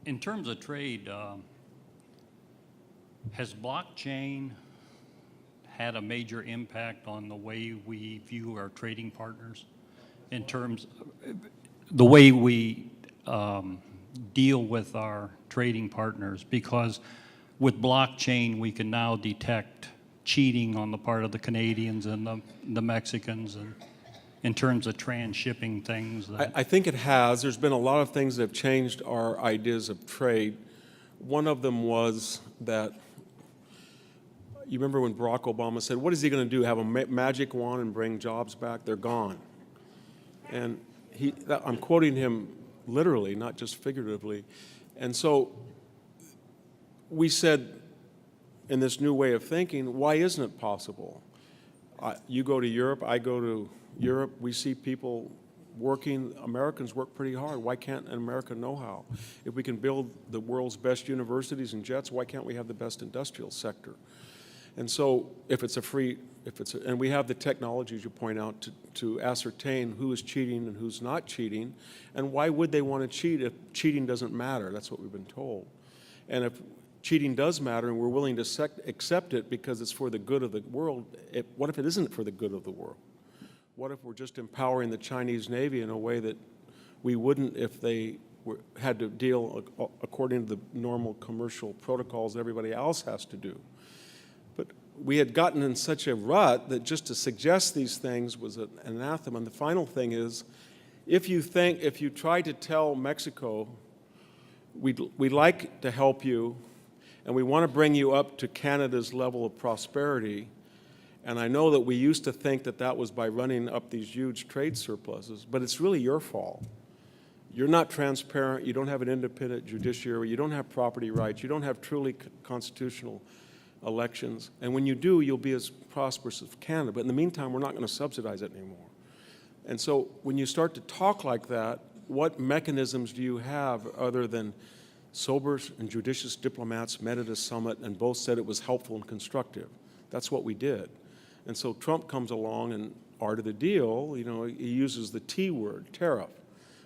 In terms of trade, has blockchain had a major impact on the way we view our trading partners in terms of the way we deal with our trading partners? Because with blockchain, we can now detect cheating on the part of the Canadians and the Mexicans, and in terms of transshipping things. I think it has. There's been a lot of things that have changed our ideas of trade. One of them was that, you remember when Barack Obama said, what is he going to do, have a magic wand and bring jobs back? They're gone. And I'm quoting him literally, not just figuratively. And so we said, in this new way of thinking, why isn't it possible? You go to Europe, I go to Europe, we see people working, Americans work pretty hard. Why can't an American know-how? If we can build the world's best universities and jets, why can't we have the best industrial sector? And so and we have the technologies you point out to ascertain who is cheating and who's not cheating, and why would they want to cheat if cheating doesn't matter? That's what we've been told. And if cheating does matter and we're willing to accept it because it's for the good of the world, what if it isn't for the good of the world? What if we're just empowering the Chinese Navy in a way that we wouldn't if they had to deal according to the normal commercial protocols everybody else has to do? But we had gotten in such a rut that just to suggest these things was an anathema. And the final thing is, if you try to tell Mexico, we'd like to help you, and we want to bring you up to Canada's level of prosperity, and I know that we used to think that that was by running up these huge trade surpluses, but it's really your fault. You're not transparent, you don't have an independent judiciary, you don't have property rights, you don't have truly constitutional elections, and when you do, you'll be as prosperous as Canada, but in the meantime, we're not going to subsidize it anymore. And so when you start to talk like that, what mechanisms do you have other than sober and judicious diplomats met at a summit and both said it was helpful and constructive? That's what we did. And so Trump comes along and art of the deal, you know, he uses the T word, tariff.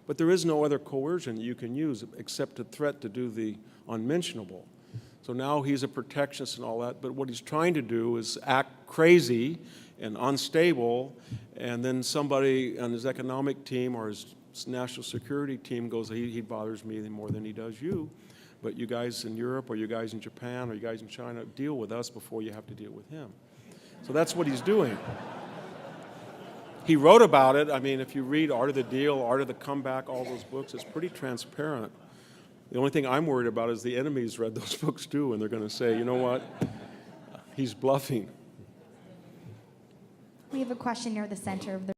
But there is no other coercion you can use except a threat to do the unmentionable. So now he's a protectionist and all that, but what he's trying to do is act crazy and unstable, and then somebody on his economic team or his national security team goes, he bothers me more than he does you, but you guys in Europe or you guys in Japan or you guys in China, deal with us before you have to deal with him. So that's what he's doing. He wrote about it. I mean, if you read Art of the Deal, Art of the Comeback, all those books, it's pretty transparent. The only thing I'm worried about is the enemies read those books too, and they're going to say, you know what, he's bluffing. We have a question near the center of the